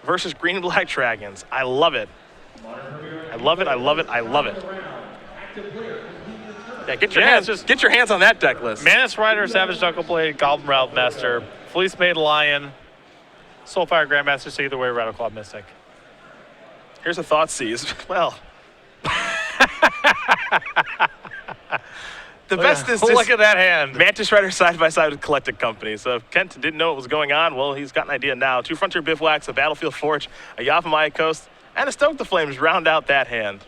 versus green-black dragons. I love it. I love it, I love it, I love it. Yeah, get your hands on that deck list. Manus Rider, Savage Knuckleblade, Goblin Route Master, Fleece Made Lion, Soulfire Grandmaster, so either way, Rattleclaw Mystic. Here's a Thoughtseize. Well, the best is look at that hand. Mantis Rider side by side with Collected Company. So if Kent didn't know what was going on, well, he's got an idea now. 2 Frontier Bivouacs, a Battlefield Forge, a Yavimaya Coast, and a Stoke the Flames round out that hand.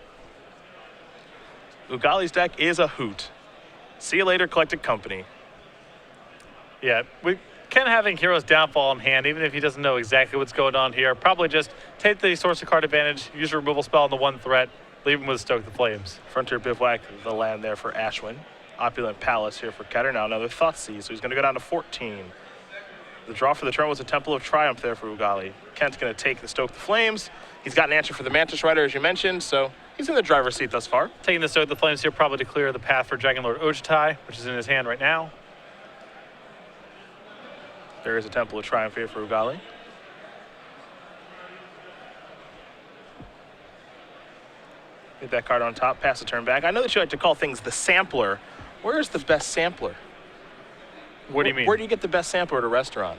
Ugale's deck is a hoot. See you later, Collected Company. Yeah, Ken having Hero's Downfall in hand, even if he doesn't know exactly what's going on here, probably just take the source of card advantage, use a removal spell on the 1 threat, leave him with Stoke the Flames. Frontier Bivouac, the land there for Ashwin. Opulent Palace here for Ketter. Now another Thoughtseize, so he's going to go down to 14. The draw for the turn was a Temple of Triumph there for Ugale. Kent's going to take the Stoke the Flames. He's got an answer for the Mantis Rider, as you mentioned, so he's in the driver's seat thus far. Taking the Stoke the Flames here probably to clear the path for Dragonlord Ojutai, which is in his hand right now. There is a Temple of Triumph here for Ugale. Get that card on top, pass the turn back. I know that you like to call things the sampler. Where is the best sampler? What do you mean? Where do you get the best sampler at a restaurant?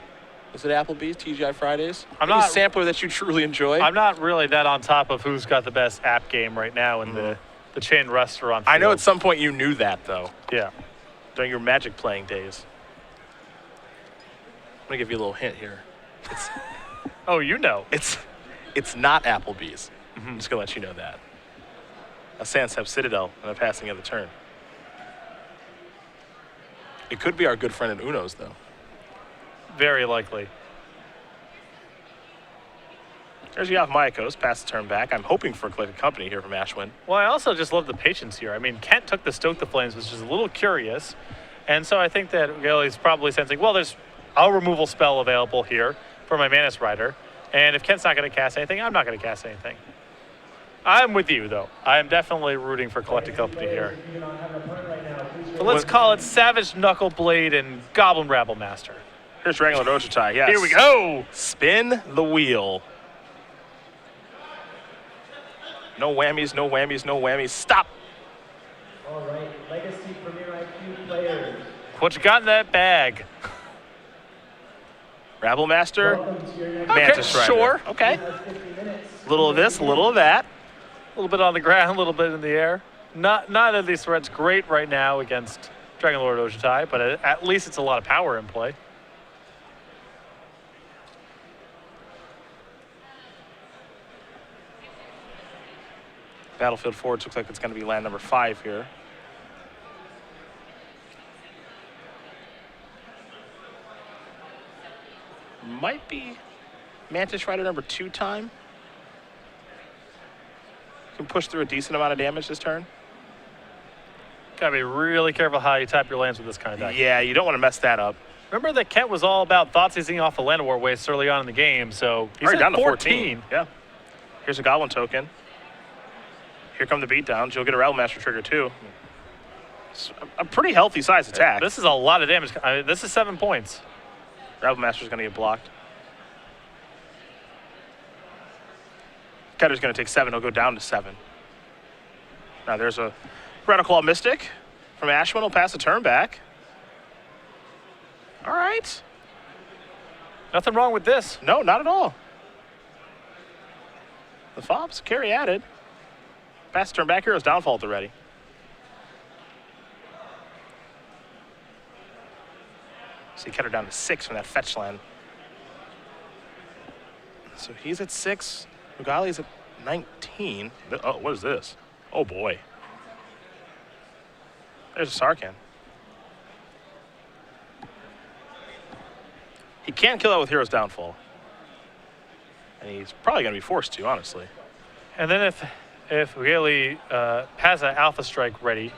Is it Applebee's, TGI Fridays? I'm not a sampler that you truly enjoy. I'm not really that on top of who's got the best app game right now in the chain restaurant field. I know at some point you knew that, though. Yeah. During your Magic playing days. I'm going to give you a little hint here. Oh, you know. It's not Applebee's. I'm just going to let you know that. A Sansep Citadel on the passing of the turn. It could be our good friend in Uno's, though. Very likely. There's Yavimaya Coast, pass the turn back. I'm hoping for a Collected Company here from Ashwin. Well, I also just love the patience here. I mean, Kent took the Stoke the Flames, which is a little curious. And so I think that Ugale's probably sensing, well, there's a removal spell available here for my Mantis Rider. And if Kent's not going to cast anything, I'm not going to cast anything. I'm with you, though. I am definitely rooting for Collected Company here. So let's call it Savage Knuckleblade and Goblin Rabble Master. Here's Dragonlord Ojutai, yes. Here we go. Spin the wheel. No whammies, no whammies, no whammies. Stop. All right, Legacy Premier IQ players. What you got in that bag? Rabble Master, Okay, Mantis Rider. Sure. Okay. A little of this, a little of that. A little bit on the ground, a little bit in the air. None of these threats great right now against Dragonlord Ojutai, but at least it's a lot of power in play. Battlefield Forge looks like it's going to be land number 5 here. Might be Mantis Rider number 2 time. Can push through a decent amount of damage this turn. Gotta be really careful how you tap your lands with this kind of deck. Yeah, you don't want to mess that up. Remember that Kent was all about Thoughtseizing off the Land of War waste early on in the game, so he's Already at down to 14. Yeah. Here's a Goblin token. Here come the beatdowns. You'll get a Rabble Master trigger too. It's a pretty healthy size attack. This is a lot of damage. I mean, this is 7 points. Rabble Master's going to get blocked. Ketter's going to take 7. He'll go down to 7. Now there's a Rattleclaw Mystic from Ashwin. Will pass the turn back. All right. Nothing wrong with this. No, not at all. The Fobs carry added. Pass the turn back. Hero's Downfall already. See Ketter down to 6 from that fetch land. So he's at 6. Ugale's at 19. Oh, what is this? Oh, boy. There's a Sarkhan. He can't kill that with Hero's Downfall. And he's probably going to be forced to, honestly. And then if Ugale has an Alpha Strike ready,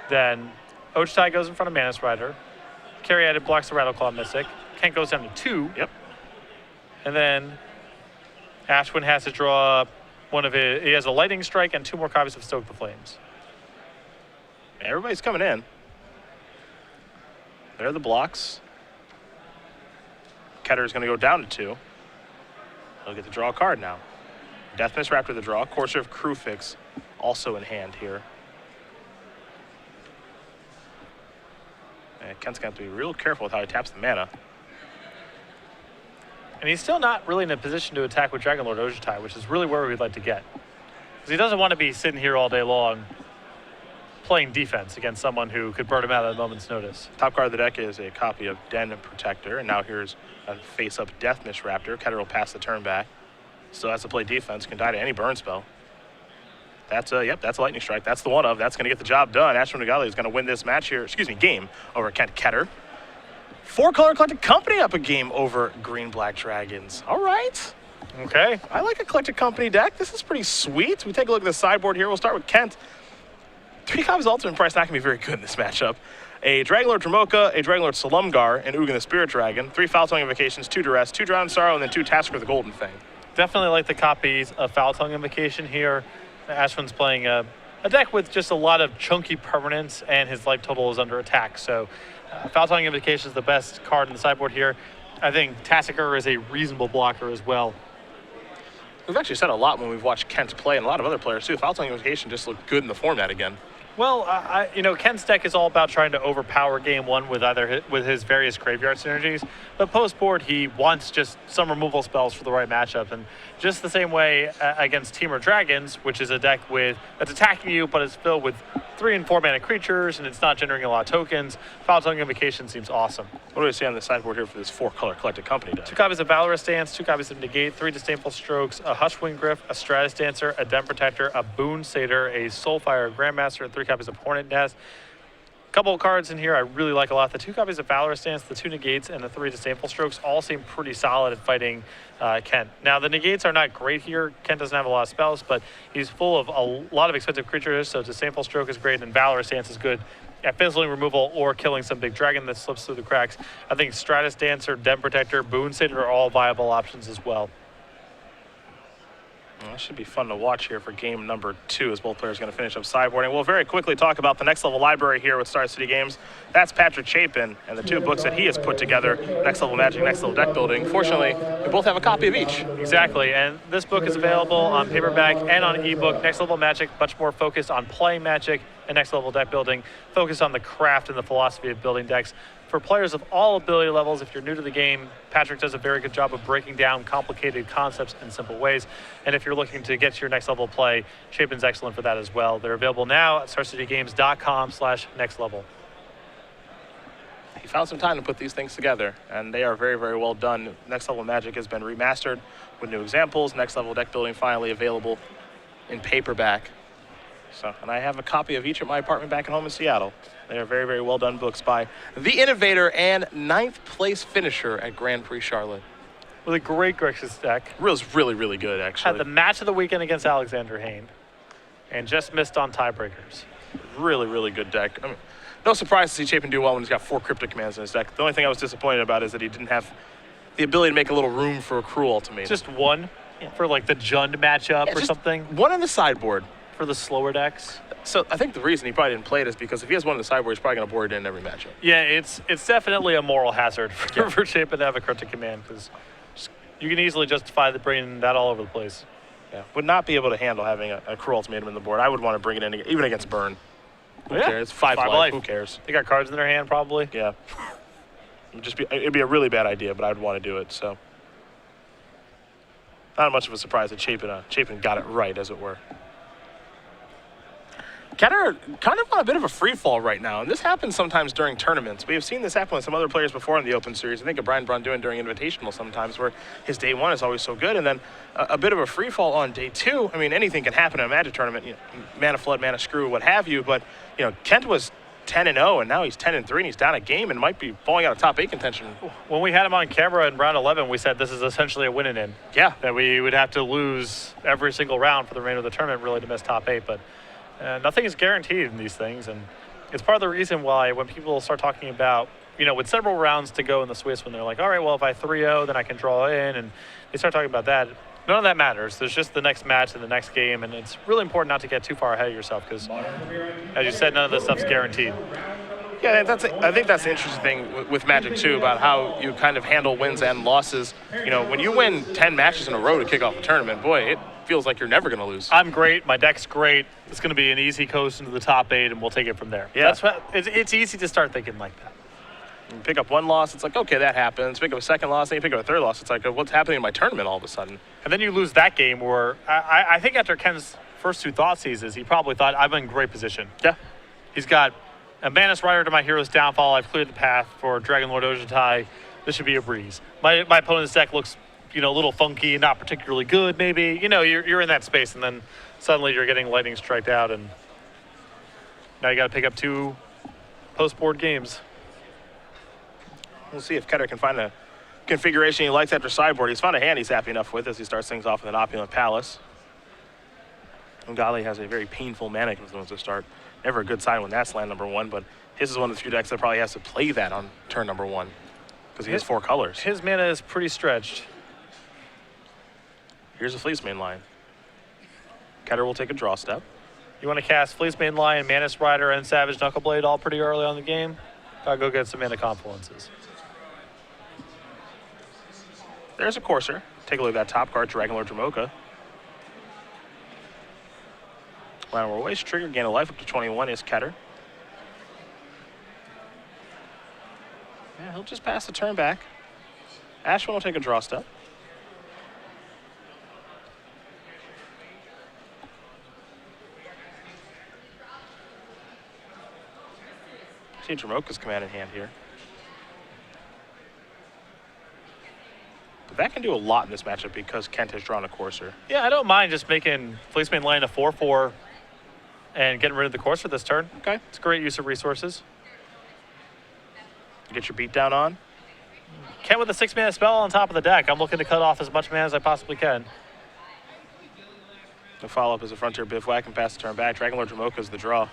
then Ojutai goes in front of Mantis Rider. Carry added blocks the Rattleclaw Mystic. Kent goes down to 2. Yep. And then Ashwin has to draw one of his. He has a Lightning Strike and 2 more copies of Stoke the Flames. Everybody's coming in. There are the blocks. Ketter's going to go down to 2. He'll get to draw a card now. Deathmiss Raptor the draw. Courser of Crewfix also in hand here. And Kent's going to have to be real careful with how he taps the mana. And he's still not really in a position to attack with Dragonlord Ojutai, which is really where we'd like to get. Because he doesn't want to be sitting here all day long playing defense against someone who could burn him out at a moment's notice. Top card of the deck is a copy of Den Protector, and now here's a face-up Deathmiss Raptor. Ketter will pass the turn back. Still has to play defense, can die to any burn spell. That's a Lightning Strike. That's the one of. That's going to get the job done. Ashwin Ugale is going to win this match here, game over Ketter. 4-color Eclectic Company up a game over Green-Black Dragons. All right. Okay. I like Eclectic Company deck. This is pretty sweet. We take a look at the sideboard here. We'll start with Kent. 3 copies Ultimate Price not going to be very good in this matchup. A Dragonlord Dromoka, a Dragonlord Salumgar, and Ugin the Spirit Dragon. 3 Foul-Tongue Invocations, 2 Duress, 2 Drowned Sorrow, and then 2 Tasker the Golden Fang. Definitely like the copies of Foul-Tongue Invocation here. Ashwin's playing a deck with just a lot of chunky permanents, and his life total is under attack. So Foul-Tongue Invocation is the best card in the sideboard here. I think Tasker is a reasonable blocker as well. We've actually said a lot when we've watched Kent play, and a lot of other players too. Foul-Tongue Invocation just looked good in the format again. Well, Kent's deck is all about trying to overpower game one with with his various graveyard synergies. But post-board, he wants just some removal spells for the right matchup. And just the same way against Temur Dragons, which is a deck that's attacking you, but it's filled with 3 and 4 mana creatures, and it's not generating a lot of tokens. Foul-Tongue Invocation seems awesome. What do we see on the sideboard here for this 4-color Eclectic Company deck? 2 copies of Valorous Dance, 2 copies of Negate, 3 Disdainful Strokes, a Hushwing Gryff, a Stratus Dancer, a Den Protector, a Boon Satyr, a Soulfire Grandmaster, and 3 copies of Hornet Nest. A couple of cards in here I really like a lot. The 2 copies of Valorous Dance, the 2 Negates, and the 3 Disdainful Strokes all seem pretty solid at fighting Kent. Now, the Negates are not great here. Kent doesn't have a lot of spells, but he's full of a lot of expensive creatures, so Disdainful Stroke is great, and Valorous Dance is good at fizzling removal or killing some big dragon that slips through the cracks. I think Stratus Dancer, Den Protector, Boon Satyr are all viable options as well. Well, that should be fun to watch here for game number 2 as both players are going to finish up sideboarding. We'll very quickly talk about the next level library here with Star City Games. That's Patrick Chapin and the 2 books that he has put together, Next Level Magic, Next Level Deck Building. Fortunately, we both have a copy of each. Exactly, and this book is available on paperback and on ebook. Next Level Magic, much more focused on playing Magic, and Next Level Deck Building, focused on the craft and the philosophy of building decks. For players of all ability levels, if you're new to the game, Patrick does a very good job of breaking down complicated concepts in simple ways. And if you're looking to get to your next level play, Chapin's excellent for that as well. They're available now at starcitygames.com/nextlevel. He found some time to put these things together, and they are very, very well done. Next Level Magic has been remastered with new examples. Next Level Deck Building finally available in paperback. And I have a copy of each at my apartment back at home in Seattle. They are very, very well done books by the innovator and 9th place finisher at Grand Prix Charlotte. With a great Grixis deck. It was really, really good, actually. Had the match of the weekend against Alexander Hayne, and just missed on tiebreakers. Really, really good deck. I mean, no surprise to see Chapin do well when he's got 4 Cryptic Commands in his deck. The only thing I was disappointed about is that he didn't have the ability to make a little room for a Cruel Ultimatum. Just one for like the Jund matchup or something. One in the sideboard. For the slower decks. So I think the reason he probably didn't play it is because if he has one in the sideboard, he's probably going to board it in every matchup. Yeah, it's definitely a moral hazard for Chapin to have a Cryptic Command, because you can easily justify bringing that all over the place. Yeah, would not be able to handle having a Cruel Ultimatum in the board. I would want to bring it in even against Burn. Who cares? It's 5 life. Who cares? They got cards in their hand, probably. Yeah. It'd be a really bad idea, but I'd want to do it. So not much of a surprise that Chapin got it right, as it were. Ketter kind of on a bit of a free fall right now, and this happens sometimes during tournaments. We have seen this happen with some other players before in the Open Series. I think of Brian Braun doing during Invitational sometimes, where his day 1 is always so good, and then a bit of a free fall on day 2. I mean, anything can happen in a Magic tournament, mana flood, mana screw, what have you. But Kent was 10-0, and now he's 10-3, and he's down a game and might be falling out of top 8 contention. When we had him on camera in round 11, we said this is essentially a win and in. Yeah, that we would have to lose every single round for the remainder of the tournament really to miss top 8, but. Nothing is guaranteed in these things, and it's part of the reason why when people start talking about, with several rounds to go in the Swiss, when they're like, all right, well, if I 3-0, then I can draw in, and they start talking about that. None of that matters. There's just the next match and the next game, and it's really important not to get too far ahead of yourself because, as you said, none of this stuff's guaranteed. Yeah, I think that's the interesting thing with Magic too, about how you kind of handle wins and losses. You know, when you win 10 matches in a row to kick off a tournament, boy, it feels like you're never going to lose. I'm great. My deck's great. It's going to be an easy coast into the top 8, and we'll take it from there. Yeah. That's what, it's easy to start thinking like that. You pick up one loss, it's like, okay, that happens. Pick up a second loss, then you pick up a third loss. It's like, what's happening in my tournament all of a sudden? And then you lose that game where I think after Ken's first 2 thought seizes, he probably thought, I'm in great position. Yeah. He's got a Manus Rider to my hero's downfall. I've cleared the path for Dragonlord Ojutai. This should be a breeze. My opponent's deck looks, you know, a little funky, not particularly good maybe. You know, you're in that space, and then suddenly you're getting lightning striked out, and now you got to pick up 2 post-board games. We'll see if Ketter can find a configuration he likes after sideboard. He's found a hand he's happy enough with as he starts things off with an Opulent Palace. Ugale has a very painful mana influence to start. Never a good sign when that's land number 1, but his is one of the few decks that probably has to play that on turn number 1 because he has 4 colors. His mana is pretty stretched. Here's a Fleecemane line. Ketter will take a draw step. You want to cast Fleecemane Lion, Manus Rider, and Savage Knuckleblade all pretty early on the game? Gotta go get some mana confluences. There's a Courser. Take a look at that top card, Dragonlord Dramoka. Land waste trigger, gain a life up to 21 is Ketter. Yeah, he'll just pass the turn back. Ashwin will take a draw step. See Dramoka's command in hand here. But that can do a lot in this matchup because Kent has drawn a Courser. Yeah, I don't mind just making Fleecemane Lion a 4/4 and getting rid of the Courser this turn. Okay. It's a great use of resources. Get your beat down on. Kent with a 6-mana spell on top of the deck. I'm looking to cut off as much mana as I possibly can. The follow-up is a Frontier Bivouac and pass the turn back. Dragonlord Dramoka is the draw.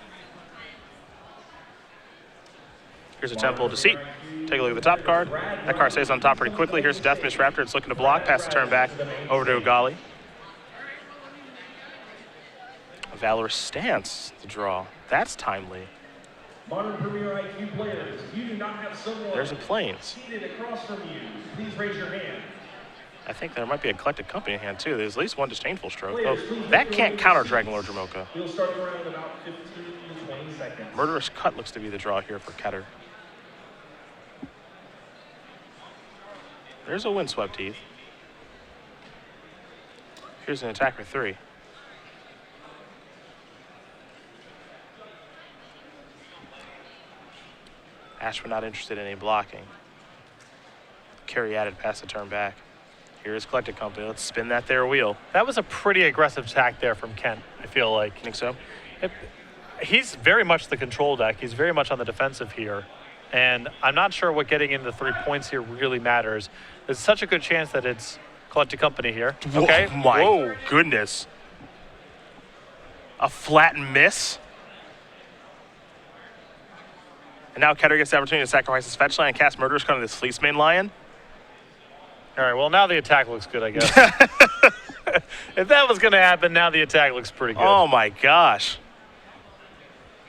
Here's a Temple of Deceit. Take a look at the top card. That card stays on top pretty quickly. Here's a Death Mist Raptor. It's looking to block. Pass the turn back over to Ugale. A Valorous Stance, the draw. That's timely. Modern Premier IQ players, you do not have someone There's a Plains. seated across from you. Please raise your hand. I think there might be a Collected Company in hand, too. There's at least one Disdainful Stroke. Oh, that can't counter Dragonlord Dramoka. We'll start around about 15 to 20 seconds. Murderous Cut looks to be the draw here for Ketter. There's a Windswept Heath. Here's an attack for 3. Ashwin not interested in any blocking. Carry added, pass the turn back. Here's Collected Company. Let's spin that there wheel. That was a pretty aggressive attack there from Kent, I feel like. Think so? He's very much the control deck. He's very much on the defensive here. And I'm not sure what getting into 3 points here really matters. There's such a good chance that it's Collected Company here. Okay. Whoa, my goodness. A flat miss. And now Ketter gets the opportunity to sacrifice his fetch land and cast Murderous Cut on this Fleecemane Lion. All right, well, now the attack looks good, I guess. If that was going to happen, now the attack looks pretty good. Oh my gosh.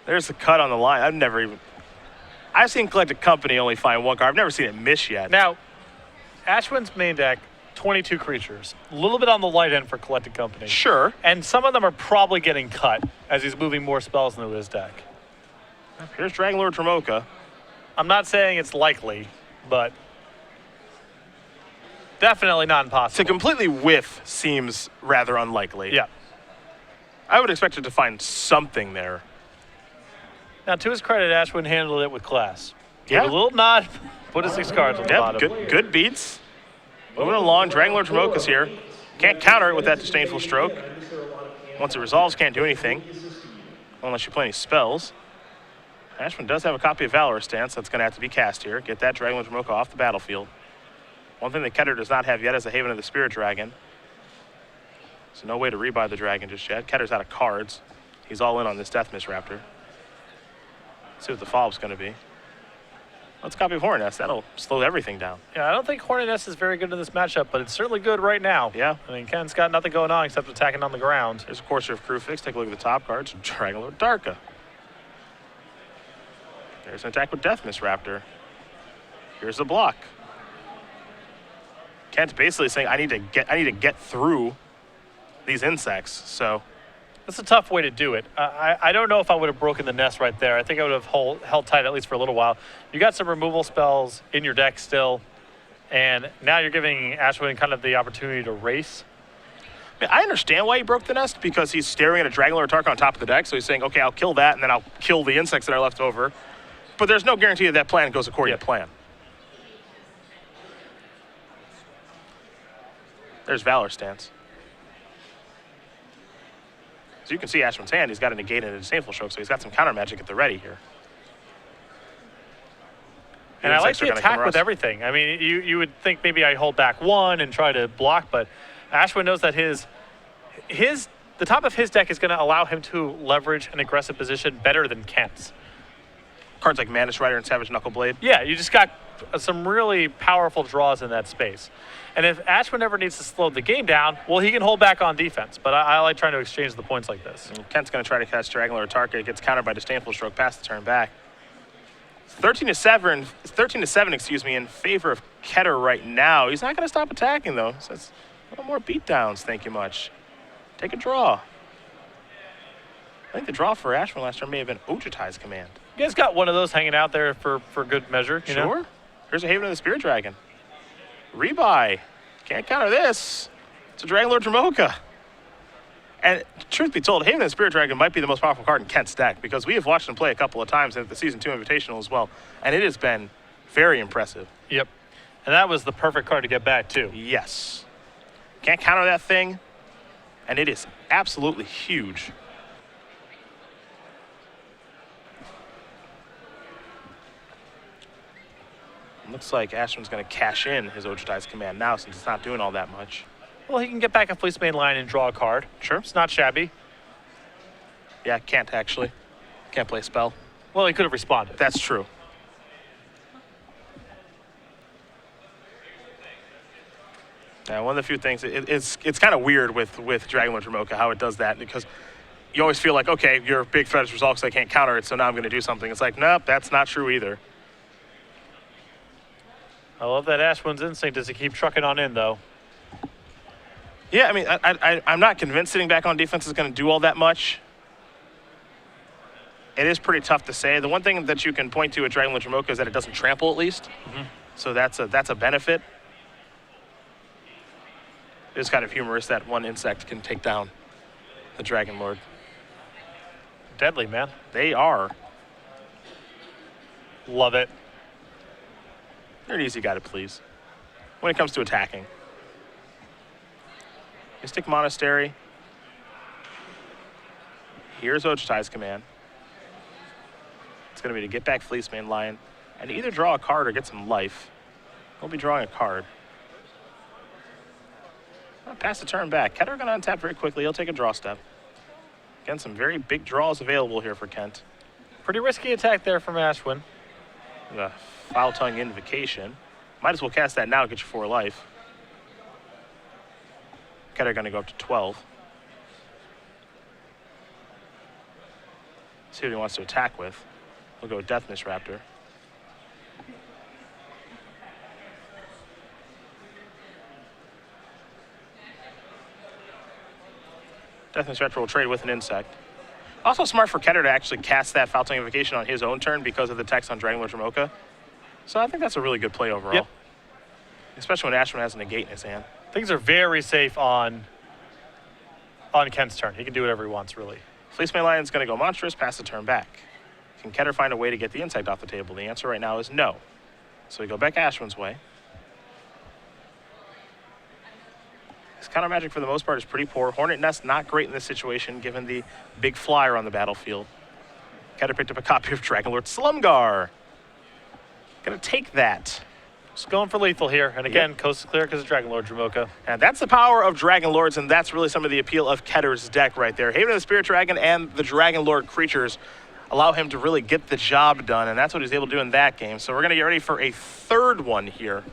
There's the cut on the line. I've seen Collected Company only find 1 card. I've never seen it miss yet. Now, Ashwin's main deck, 22 creatures. A little bit on the light end for Collected Company. Sure. And some of them are probably getting cut as he's moving more spells into his deck. Here's Dragonlord Dramoka. I'm not saying it's likely, but definitely not impossible. To completely whiff seems rather unlikely. Yeah. I would expect it to find something there. Now, to his credit, Ashwin handled it with class. Gave Yeah. a little nod, put his 6 cards on the bottom. Good beats. Moving along, Dragonlord Dramoka's here. Can't counter it with that Disdainful Stroke. Once it resolves, can't do anything. Unless you play any spells. Ashwin does have a copy of Valorous Stance that's going to have to be cast here. Get that Dragonlord Dramoka off the battlefield. One thing that Ketter does not have yet is a Haven of the Spirit Dragon. So no way to rebuy the dragon just yet. Ketter's out of cards. He's all in on this Death Mist Raptor. See what the follow-up's going to be. Let's copy of Hornet Nest. That'll slow everything down. Yeah, I don't think Hornet Nest is very good in this matchup, but it's certainly good right now. Yeah. I mean, Ken's got nothing going on except attacking on the ground. There's a Courser of Crewfix. Take a look at the top cards. Dragonlord Darka. There's an attack with Death Miss Raptor. Here's the block. Kent basically saying, I need to get through these insects. So That's a tough way to do it. I don't know if I would have broken the nest right there. I think I would have held tight at least for a little while. You got some removal spells in your deck still, and now you're giving Ashwin kind of the opportunity to race. I mean, I understand why he broke the nest, because he's staring at a Dragonlord Tark on top of the deck, so he's saying, okay, I'll kill that, and then I'll kill the insects that are left over. But there's no guarantee that plan goes according to plan. There's Valor Stance. So you can see Ashwin's hand, he's got a negate and a disdainful stroke, so he's got some counter magic at the ready here. And I like the attack with everything. I mean, you would think maybe I hold back one and try to block, but Ashwin knows that the top of his deck is going to allow him to leverage an aggressive position better than Kent's. Cards like Mantis Rider and Savage Knuckleblade. Yeah, you just got some really powerful draws in that space. And if Ashwin ever needs to slow the game down, well, he can hold back on defense. But I like trying to exchange the points like this. And Kent's going to try to cast Dragonlord Tarka. It gets countered by Disdainful Stroke past the turn back. 13-7, excuse me, in favor of Ketter right now. He's not going to stop attacking, though. So it's a little more beatdowns, thank you much. Take a draw. I think the draw for Ashwin last turn may have been Ojutai's Command. You guys got one of those hanging out there for good measure, you Sure. know? Here's a Haven of the Spirit Dragon. Rebuy. Can't counter this. It's a Dragonlord Dromoka. And truth be told, Haven of the Spirit Dragon might be the most powerful card in Kent's deck, because we have watched him play a couple of times at the Season 2 Invitational as well, and it has been very impressive. Yep. And that was the perfect card to get back, too. Yes. Can't counter that thing, and it is absolutely huge. Looks like Ashwin's going to cash in his Ojutai's Command now, since it's not doing all that much. Well, he can get back a Fleece Main line and draw a card. Sure. It's not shabby. Yeah, can't actually. Can't play a spell. Well, he could have responded. That's true. Yeah, one of the few things, it's kind of weird with Dragonlord Dromoka how it does that, because you always feel like, okay, your big threat is resolved because I can't counter it, so now I'm going to do something. It's like, nope, that's not true either. I love that Ashwin's instinct is to keep trucking on in, though. Yeah, I mean, I'm not convinced sitting back on defense is going to do all that much. It is pretty tough to say. The one thing that you can point to at Dragonlord Dromoka is that it doesn't trample, at least. Mm-hmm. So that's a benefit. It's kind of humorous that one insect can take down the Dragonlord. Deadly, man. They are. Love it. You're an easy guy to please when it comes to attacking. Mystic Monastery. Here's Ojutai's Command. It's going to be to get back Fleece Main Lion and either draw a card or get some life. We'll be drawing a card. Pass the turn back. Ketter going to untap very quickly. He'll take a draw step. Again, some very big draws available here for Kent. Pretty risky attack there from Ashwin. The Foul Tongue Invocation. Might as well cast that now to get you 4 life. Ketter going to go up to 12. See what he wants to attack with. We'll go with Death Miss Raptor. Death Miss Raptor will trade with an insect. Also smart for Ketter to actually cast that Foul Tongue Invocation on his own turn because of the text on Dragonlord Dromoka. So I think that's a really good play overall. Yep. Especially when Ashwin has a negate in his hand. Things are very safe on Kent's turn. He can do whatever he wants, really. Fleece Main Lion's going to go monstrous, pass the turn back. Can Ketter find a way to get the insect off the table? The answer right now is no. So we go back Ashwin's way. His counter magic for the most part is pretty poor. Hornet Nest not great in this situation given the big flyer on the battlefield. Ketter picked up a copy of Dragonlord Slumgar. Gonna take that. Just going for lethal here. And again, coast is clear because of Dragonlord Dromoka. And that's the power of Dragonlords, and that's really some of the appeal of Ketter's deck right there. Haven of the Spirit Dragon and the Dragonlord creatures allow him to really get the job done, and that's what he's able to do in that game. So we're going to get ready for a third one here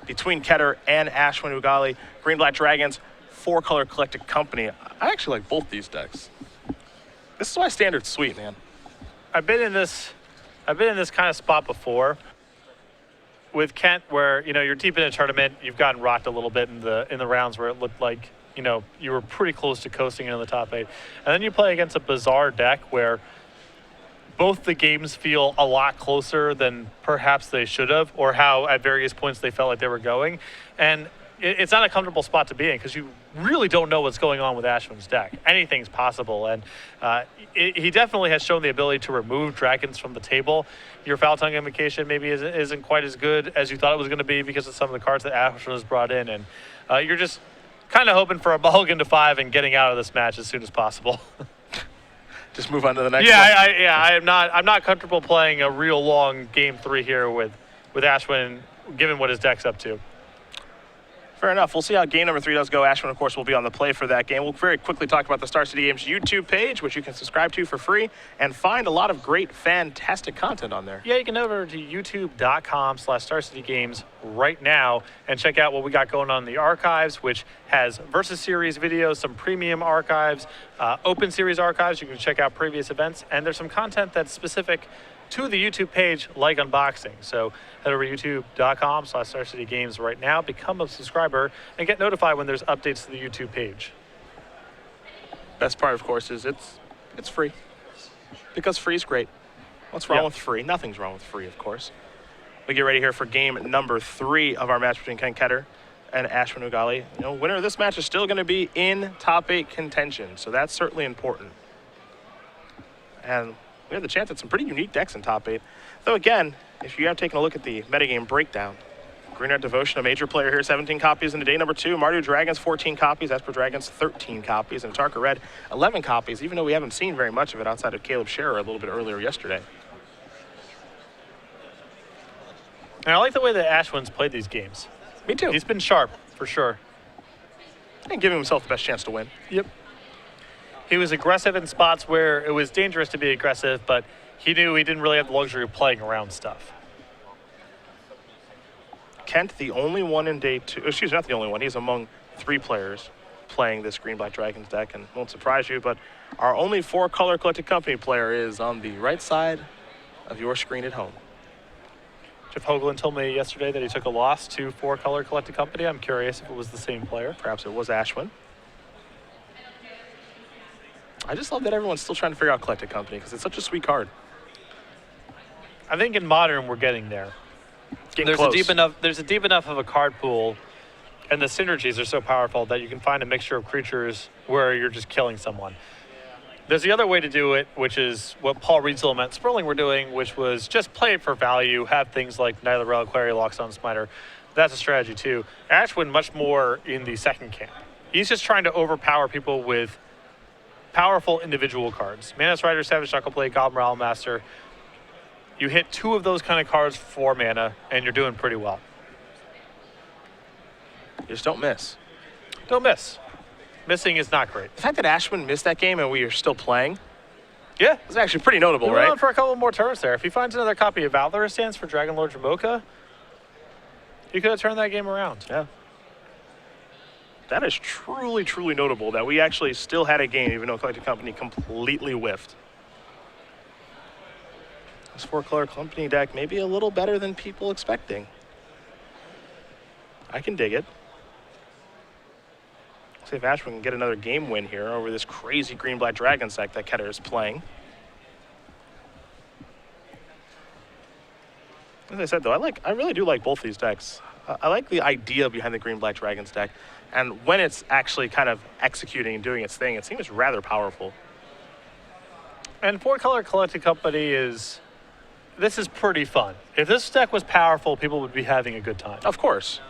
between Ketter and Ashwin Ugale. Green-Black Dragons, 4-color Collected Company. I actually like both these decks. This is why Standard's sweet, man. I've been in this kind of spot before with Kent, where you're deep in a tournament, you've gotten rocked a little bit in the rounds where it looked like you were pretty close to coasting into the top 8, and then you play against a bizarre deck where both the games feel a lot closer than perhaps they should have, or how at various points they felt like they were going, and it's not a comfortable spot to be in because you really don't know what's going on with Ashwin's deck. Anything's possible, and he definitely has shown the ability to remove dragons from the table. Your Foul Tongue Invocation maybe isn't quite as good as you thought it was going to be because of some of the cards that Ashwin has brought in, and you're just kind of hoping for a mulligan to 5 and getting out of this match as soon as possible. Just move on to the next one. I'm not comfortable playing a real long game 3 here with Ashwin, given what his deck's up to. Fair enough. We'll see how game number 3 does go. Ashwin, of course, will be on the play for that game. We'll very quickly talk about the Star City Games YouTube page, which you can subscribe to for free and find a lot of great, fantastic content on there. Yeah, you can go over to youtube.com/StarCityGames right now and check out what we got going on in the archives, which has Versus Series videos, some premium archives, Open Series archives. You can check out previous events, and there's some content that's specific to the YouTube page, like unboxing. So head over to youtube.com/StarCityGames right now, become a subscriber, and get notified when there's updates to the YouTube page. Best part, of course, is it's free. Because free is great. What's wrong with free? Nothing's wrong with free, of course. We get ready here for game number 3 of our match between Ken Ketter and Ashwin Ugale. Winner of this match is still going to be in top 8 contention, so that's certainly important. And we have the chance at some pretty unique decks in top 8. Though again, if you have taken a look at the metagame breakdown, Greenheart Devotion, a major player here, 17 copies in the day number 2. Mardu Dragons, 14 copies. Esper Dragons, 13 copies. And Tarka Red, 11 copies, even though we haven't seen very much of it outside of Caleb Scherer a little bit earlier yesterday. And I like the way that Ashwin's played these games. Me too. He's been sharp, for sure. And giving himself the best chance to win. Yep. He was aggressive in spots where it was dangerous to be aggressive, but he knew he didn't really have the luxury of playing around stuff. Kent, the only one in day 2, excuse me, not the only one, he's among 3 players playing this Green Black Dragons deck, and won't surprise you, but our only 4-color Collected Company player is on the right side of your screen at home. Jeff Hoagland told me yesterday that he took a loss to 4-color Collected Company. I'm curious if it was the same player. Perhaps it was Ashwin. I just love that everyone's still trying to figure out Collected Company because it's such a sweet card. I think in Modern we're getting there. There's a deep enough of a card pool, and the synergies are so powerful that you can find a mixture of creatures where you're just killing someone. There's the other way to do it, which is what Paul Riedselman and Sperling were doing, which was just play it for value, have things like Night of the Reliquary, Lockstone Smiter. That's a strategy too. Ashwin much more in the second camp. He's just trying to overpower people with powerful individual cards. Manus Rider, Savage Knuckleblade, Goblin Realm Master. You hit 2 of those kind of cards for 4 mana, and you're doing pretty well. You just don't miss. Don't miss. Missing is not great. The fact that Ashwin missed that game and we are still playing, yeah, it's actually pretty notable, he right? went on for a couple more turns there. If he finds another copy of Valorous Stance for Dragonlord Jamoka, he could have turned that game around. Yeah. That is truly, truly notable that we actually still had a game, even though Collected Company completely whiffed. This 4-color Company deck may be a little better than people expecting. I can dig it. See if Ashwin can get another game win here over this crazy Green-Black Dragon deck that Ketter is playing. As I said, though, I really do like both these decks. I like the idea behind the Green-Black Dragons deck, and when it's actually kind of executing and doing its thing, it seems rather powerful. And 4-color Collected Company this is pretty fun. If this deck was powerful, people would be having a good time. Of course.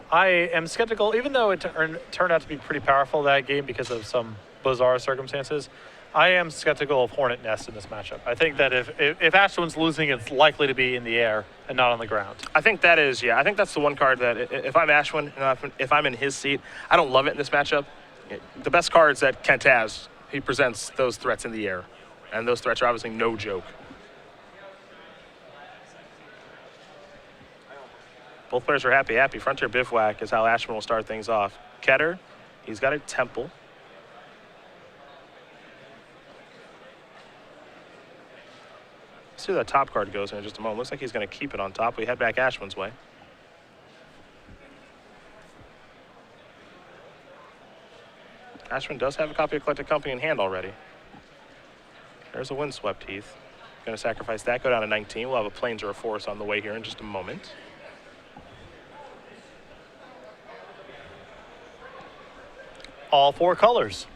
I am skeptical, even though it turned out to be pretty powerful that game because of some bizarre circumstances. I am skeptical of Hornet Nest in this matchup. I think that if Ashwin's losing, it's likely to be in the air and not on the ground. I think that is, yeah. I think that's the one card that if I'm Ashwin, if I'm in his seat, I don't love it in this matchup. The best cards that Kent has, he presents those threats in the air. And those threats are obviously no joke. Both players are happy. Frontier Bivouac is how Ashwin will start things off. Ketter, he's got a Temple. Let's see where that top card goes in just a moment. Looks like he's going to keep it on top. We head back Ashwin's way. Ashwin does have a copy of Collected Company in hand already. There's a Windswept Heath. Going to sacrifice that, go down to 19. We'll have a Plains or a Forest on the way here in just a moment. All 4 colors.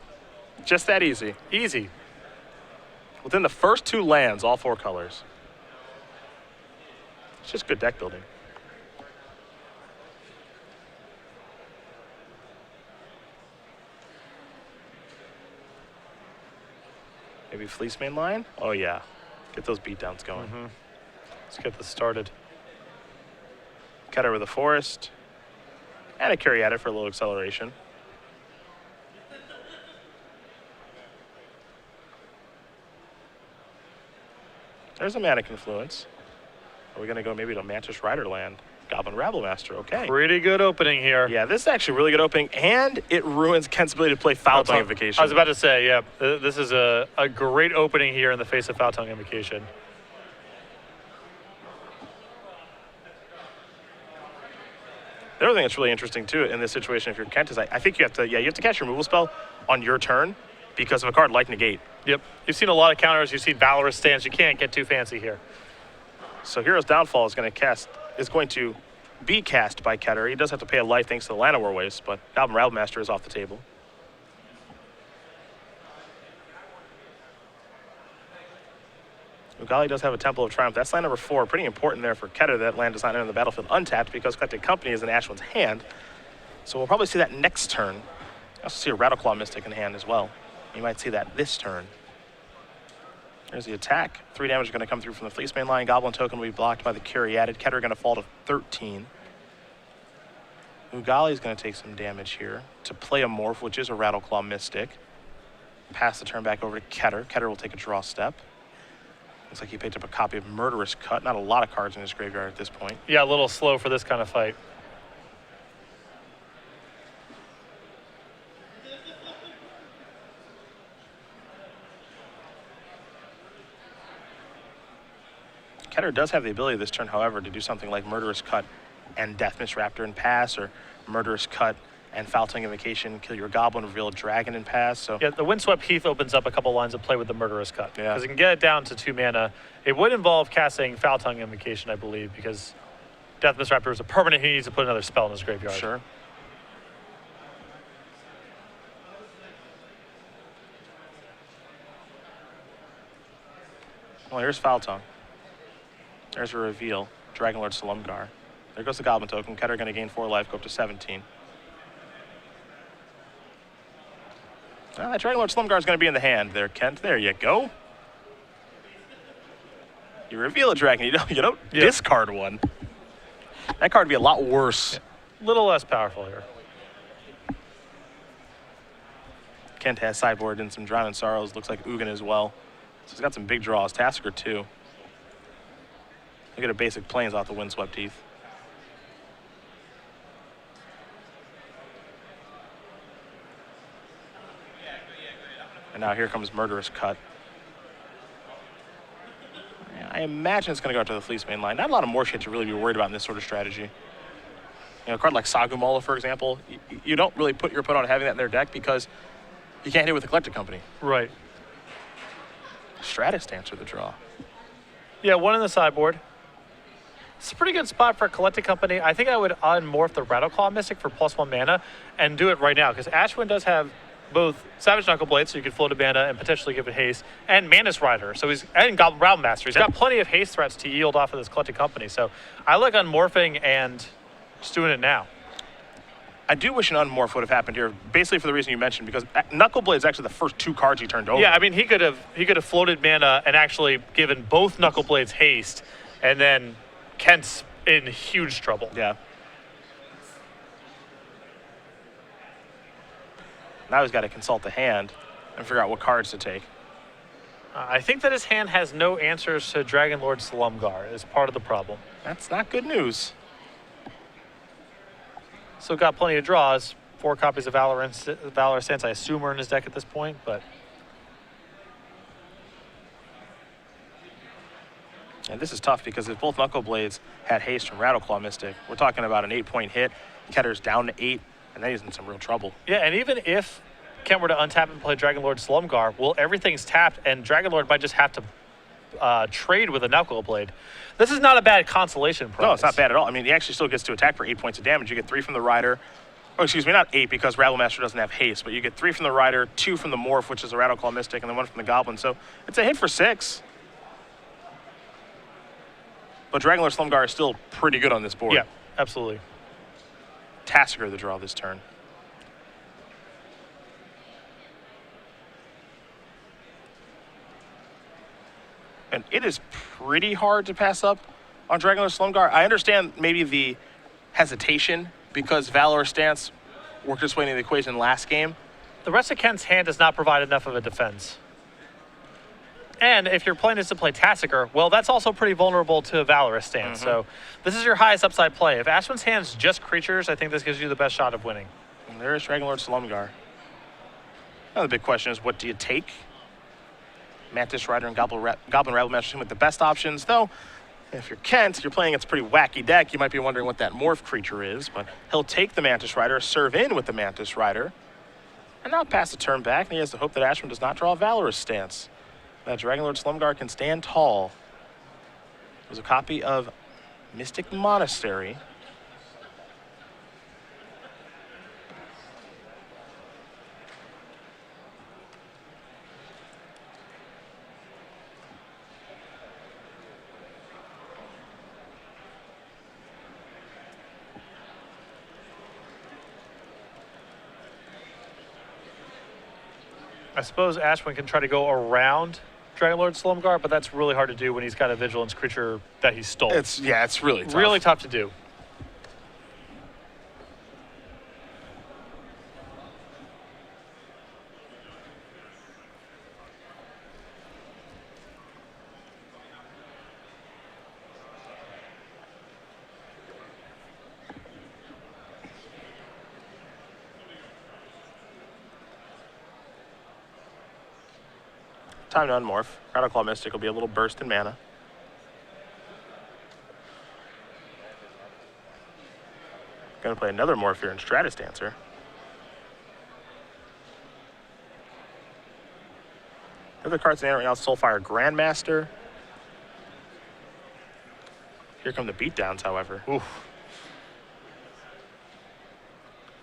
Just that easy. Easy. Within the first 2 lands, all 4 colors. It's just good deck building. Maybe Fleece main line? Oh yeah. Get those beatdowns going. Let's get this started. Ketter with a Forest. And a carry at it for a little acceleration. There's a Mana Confluence. Are we going to go maybe to Mantis Rider land? Goblin Rabblemaster, okay. Pretty good opening here. Yeah, this is actually a really good opening, and it ruins Kent's ability to play Foul Tongue Invocation. I was about to say, yeah, this is a great opening here in the face of Foul Tongue Invocation. The other thing that's really interesting, too, in this situation, if you're Kent, is I think you have to cast your removal spell on your turn because of a card like Negate. Yep. You've seen a lot of counters. You've seen Valorous Stance. You can't get too fancy here. So Hero's Downfall is going to be cast by Ketter. He does have to pay a life thanks to the Llanowar Waste, but Goblin Rabblemaster is off the table. Ugale does have a Temple of Triumph. That's land number 4. Pretty important there for Ketter. That land does not enter the battlefield untapped because Collected Company is in Ashwin's hand. So we'll probably see that next turn. I also see a Rattleclaw Mystic in hand as well. You might see that this turn. There's the attack. 3 damage is going to come through from the Fleece main line. Goblin token will be blocked by the Curiated. Ketter going to fall to 13. Ugale is going to take some damage here to play a Morph, which is a Rattleclaw Mystic. Pass the turn back over to Ketter. Ketter will take a draw step. Looks like he picked up a copy of Murderous Cut. Not a lot of cards in his graveyard at this point. Yeah, a little slow for this kind of fight. Ketter does have the ability this turn, however, to do something like Murderous Cut and Deathmist Raptor and pass, or Murderous Cut and Foul Tongue Invocation, kill your Goblin, reveal a Dragon and pass. So yeah, the Windswept Heath opens up a couple lines of play with the Murderous Cut. Yeah. Because it can get it down to 2 mana. It would involve casting Foul Tongue Invocation, I believe, because Deathmist Raptor is a permanent. He needs to put another spell in his graveyard. Sure. Well, here's Foul Tongue. There's a reveal. Dragonlord Slumgar. There goes the Goblin token. Ketter going to gain 4 life, go up to 17. That Dragonlord Slumgar is going to be in the hand there, Kent. There you go. You reveal a dragon. You don't discard one. That card would be a lot worse. A little less powerful here. Kent has sideboard and some Drown in Sorrows. Looks like Ugin as well. So he's got some big draws. Tasker too. Look at a basic Plains off the Windswept Heath. And now here comes Murderous Cut. I imagine it's going to go out to the Fleece main line. Not a lot of more shit to really be worried about in this sort of strategy. You know, a card like Sagumala, for example, you don't really put your opponent on having that in their deck because you can't hit it with a Collected Company. Right. Stratus to answer the draw. Yeah, 1 in the sideboard. It's a pretty good spot for a Collected Company. I think I would unmorph the Rattleclaw Mystic for +1 mana and do it right now because Ashwin does have both Savage Knuckleblade, so you could float a mana and potentially give it haste, and Mantis Rider, and Goblin Rabblemaster. He's got plenty of haste threats to yield off of this Collected Company. So I like unmorphing and just doing it now. I do wish an unmorph would have happened here, basically for the reason you mentioned, because Knuckleblade is actually the first 2 cards he turned over. Yeah, I mean he could have floated mana and actually given both Knuckleblades haste, and then Kent's in huge trouble. Yeah. Now he's got to consult the hand and figure out what cards to take. I think that his hand has no answers to Dragonlord Slumgar is part of the problem. That's not good news. So got plenty of draws. 4 copies of Valorous Stance, I assume, are in his deck at this point, but And this is tough because if both Knuckle Blades had haste from Rattleclaw Mystic, we're talking about an 8-point hit. Ketter's down to 8, and then he's in some real trouble. Yeah, and even if Kent were to untap and play Dragonlord Slumgar, well, everything's tapped, and Dragonlord might just have to trade with a Knuckle Blade. This is not a bad consolation prize. No, it's not bad at all. I mean, he actually still gets to attack for 8 points of damage. You get 3 from the Rider. Oh, excuse me, not 8 because Rattlemaster doesn't have haste, but you get 3 from the Rider, 2 from the Morph, which is a Rattleclaw Mystic, and then 1 from the Goblin. So it's a hit for 6. But Dragonlord Slumgar is still pretty good on this board. Yeah, absolutely. Tassiger the draw this turn. And it is pretty hard to pass up on Dragonlord Slumgar. I understand maybe the hesitation because Valorous Stance worked its way into the equation last game. The rest of Kent's hand does not provide enough of a defense. And if your plan is to play Tassiger, well, that's also pretty vulnerable to a Valorous Stance. So this is your highest upside play. If Ashwin's hand's just creatures, I think this gives you the best shot of winning. And there's Dragonlord Slumgar. Now the big question is, what do you take? Mantis Rider and Goblin Rattlemaster seem like the best options, though. If you're Kent, you're playing against a pretty wacky deck. You might be wondering what that Morph creature is, but he'll take the Mantis Rider, serve in with the Mantis Rider, and now pass the turn back, and he has to hope that Ashwin does not draw a Valorous Stance. That Dragonlord Slumgar can stand tall. There's a copy of Mystic Monastery. I suppose Ashwin can try to go around Dragonlord Slumgar, but that's really hard to do when he's got a Vigilance creature that he stole. It's really tough. Really tough to do. Time to unmorph. Rattleclaw Mystic will be a little burst in mana. Gonna play another morph here in Stratus Dancer. Other cards in hand right now, Soulfire Grandmaster. Here come the beatdowns, however. Oof.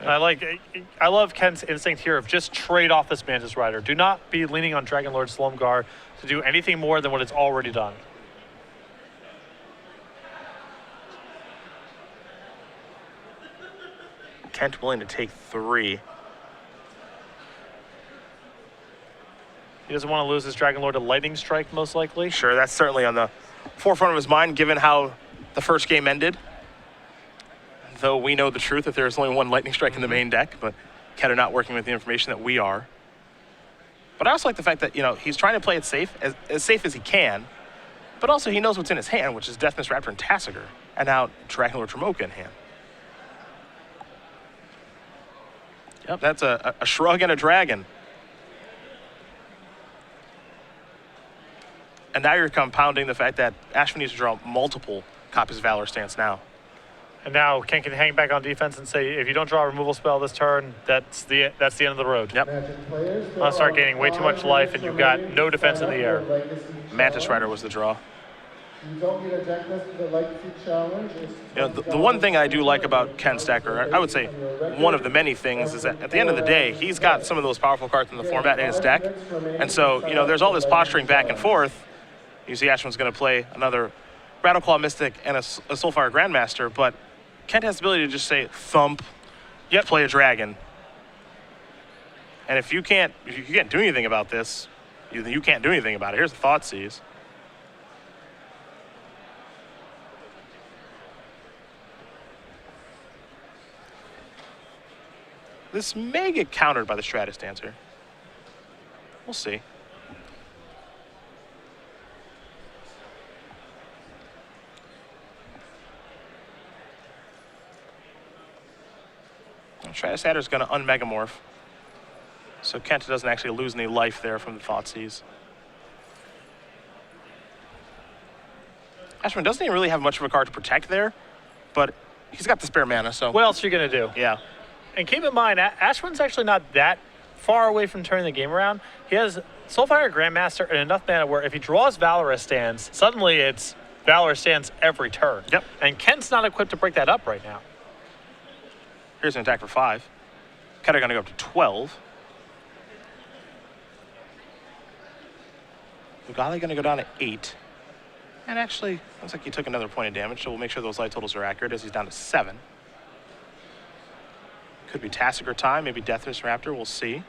I love Ken's instinct here of just trade off this Mantis Rider. Do not be leaning on Dragonlord Slumgar to do anything more than what it's already done. Kent willing to take 3. He doesn't want to lose his Dragonlord to Lightning Strike, most likely. Sure, that's certainly on the forefront of his mind, given how the first game ended. Though we know the truth that there's only one Lightning Strike in the main deck, but Ketter not working with the information that we are. But I also like the fact that, he's trying to play it safe, as safe as he can, but also he knows what's in his hand, which is Death Mist Raptor and Tassiger, and now Dragonlord Tremoka in hand. Yep, that's a shrug and a dragon. And now you're compounding the fact that Ashwin needs to draw multiple copies of Valor Stance now. And now Ken can hang back on defense and say, if you don't draw a removal spell this turn, that's the end of the road. Yep. I'll start gaining way too much life, and you've got no defense in the air. Mantis Rider was the draw. You don't get a deck list for the Legacy Challenge. The one thing I do like about Ken Stacker, I would say one of the many things, is that at the end of the day, he's got some of those powerful cards in the format in his deck. And so, there's all this posturing back and forth. You see Ashwin's going to play another Rattleclaw Mystic and a Soulfire Grandmaster, but Kent has the ability to just say, thump, play a dragon. And if you can't do anything about this, you can't do anything about it. Here's the Thoughtseize. This may get countered by the Stratus Dancer. We'll see. Stratus Dancer is going to unmegamorph. So Kent doesn't actually lose any life there from the Thoughtseize. Ashwin doesn't even really have much of a card to protect there, but he's got the spare mana, so. What else are you going to do? Yeah. And keep in mind, Ashwin's actually not that far away from turning the game around. He has Soulfire Grandmaster and enough mana where if he draws Valorous Stance, suddenly it's Valorous Stance every turn. Yep. And Kent's not equipped to break that up right now. Here's an attack for 5. Ketter going to go up to 12. Ugale going to go down to 8. And actually, looks like he took another point of damage, so we'll make sure those light totals are accurate as he's down to 7. Could be Tassiger time, maybe Deathwish Raptor, we'll see.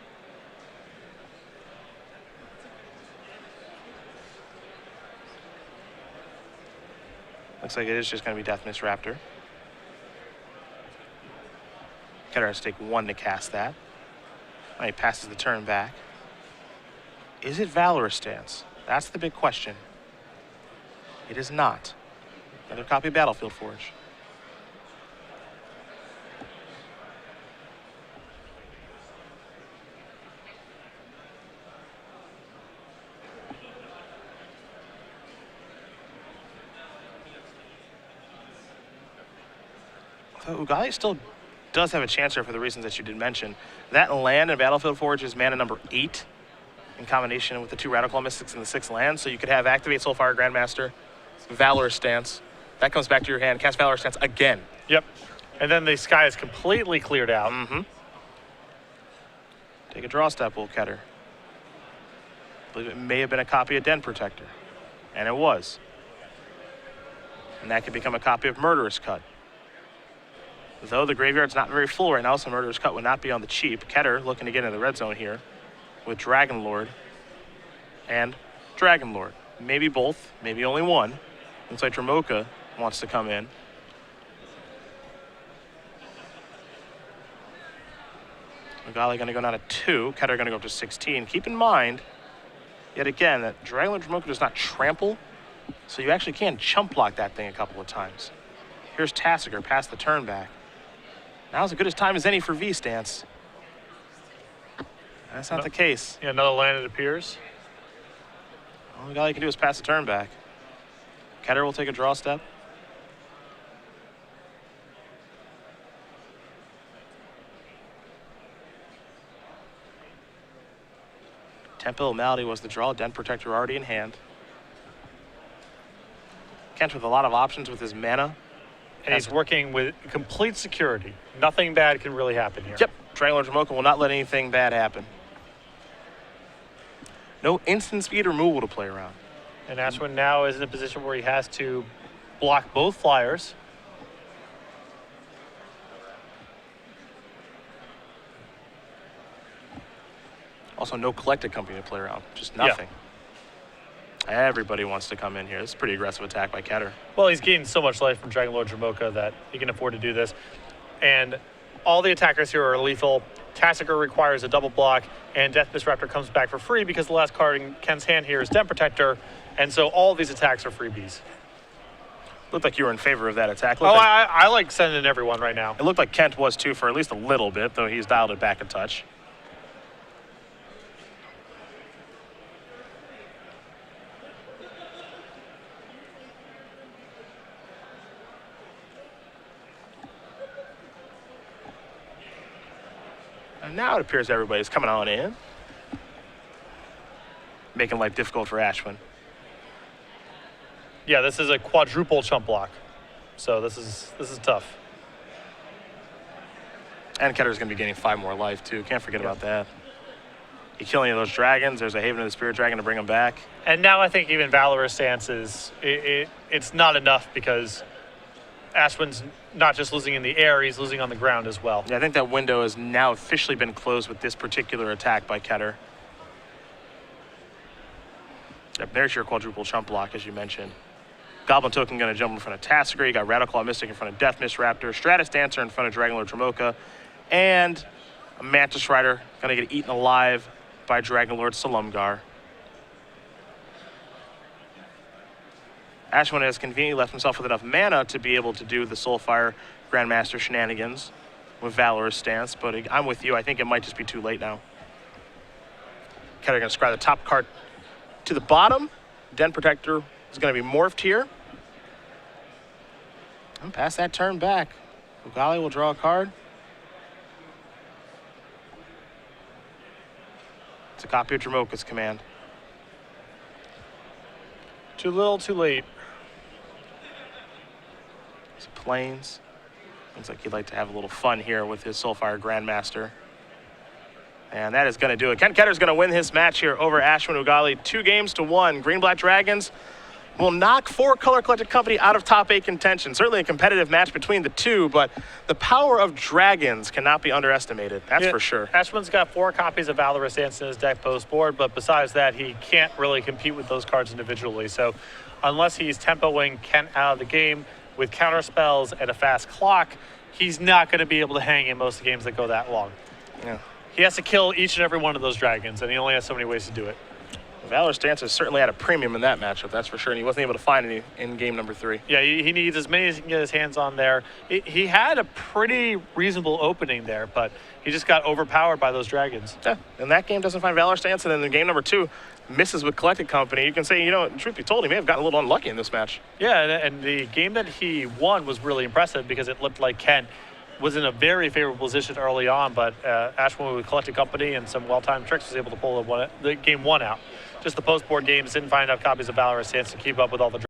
Looks like it is just going to be Deathwish Raptor. Ketter has to take 1 to cast that. He passes the turn back. Is it Valorous Stance? That's the big question. It is not. Another copy of Battlefield Forge. So Ugale still does have a chance here for the reasons that you did mention. That land in Battlefield Forge is mana number 8 in combination with the 2 Radical Mystics and the 6 land. So you could have Activate Soulfire Grandmaster, Valorous Stance. That comes back to your hand. Cast Valorous Stance again. Yep. And then the sky is completely cleared out. Mm-hmm. Take a draw step, Will Ketter. I believe it may have been a copy of Den Protector. And it was. And that could become a copy of Murderous Cut. Though the graveyard's not very full right now, so Murderous Cut would not be on the cheap. Ketter looking to get into the red zone here with Dragonlord and Dragonlord. Maybe both, maybe only one. Looks like Dramoka wants to come in. Ugale going to go down to 2. Ketter going to go up to 16. Keep in mind, yet again, that Dragonlord Dramoka does not trample, so you actually can chump block that thing a couple of times. Here's Tassiger, pass the turn back. Now's as good a time as any for V-Stance. That's not the case. Yeah, another land it appears. All you can do is pass the turn back. Ketter will take a draw step. Temple of Malady was the draw. Den Protector already in hand. Kent with a lot of options with his mana. And he's working with complete security. Nothing bad can really happen here. Yep. Dragonlord Dramoka will not let anything bad happen. No instant speed removal to play around. And Ashwin now is in a position where he has to block both flyers. Also, no collected company to play around. Just nothing. Yeah. Everybody wants to come in here. This is a pretty aggressive attack by Ketter. Well, he's gained so much life from Dragonlord Dramoka that he can afford to do this. And all the attackers here are lethal. Tassiger requires a double block, and Deathwish Raptor comes back for free because the last card in Ken's hand here is Den Protector, and so all of these attacks are freebies. Looked like you were in favor of that attack. I like sending everyone right now. It looked like Kent was too for at least a little bit, though he's dialed it back a touch. And now it appears everybody's coming on in. Making life difficult for Ashwin. Yeah, this is a quadruple chump block. So this is tough. And Ketter's going to be getting 5 more life, too. Can't forget about that. You kill any of those dragons, there's a Haven of the Spirit Dragon to bring them back. And now I think even Valorous Stance is, it's not enough because Ashwin's not just losing in the air, he's losing on the ground as well. Yeah, I think that window has now officially been closed with this particular attack by Ketter. Yep, there's your quadruple chump block, as you mentioned. Goblin Token going to jump in front of Tassiger. You got Radical Mystic in front of Deathwish Raptor. Stratus Dancer in front of Dragonlord Dramoka. And a Mantis Rider going to get eaten alive by Dragonlord Salumgar. Ashwin has conveniently left himself with enough mana to be able to do the Soulfire Grandmaster shenanigans with Valorous Stance, but I'm with you. I think it might just be too late now. Ketter going to scry the top card to the bottom. Den Protector is going to be morphed here. And pass that turn back. Ugale will draw a card. It's a copy of Dramoka's command. Too little, too late. It's Plains. Looks like he'd like to have a little fun here with his Soulfire Grandmaster. And that is going to do it. Ken Ketter's going to win his match here over Ashwin Ugale 2-1. Green-Black Dragons will knock 4 Color Collected Company out of top 8 contention. Certainly a competitive match between the two, but the power of Dragons cannot be underestimated. That's for sure. Ashwin's got 4 copies of Valorous Dance in his deck post board, but besides that, he can't really compete with those cards individually. So unless he's tempoing Kent out of the game with counter spells and a fast clock, he's not going to be able to hang in most of the games that go that long. Yeah. He has to kill each and every one of those dragons, and he only has so many ways to do it. Valorous Dance is certainly at a premium in that matchup, that's for sure, and he wasn't able to find any in game number 3. Yeah, he needs as many as he can get his hands on there. He had a pretty reasonable opening there, but he just got overpowered by those dragons. Yeah, and that game doesn't find Valorous Dance, and then in game number 2, misses with Collected Company. You can say, you know, truth be told, he may have gotten a little unlucky in this match. Yeah, and the game that he won was really impressive because it looked like Kent was in a very favorable position early on, but Ashwin with Collected Company and some well-timed tricks was able to pull the game 1 out. Just the post-board games didn't find enough copies of Valorous Dance to keep up with all the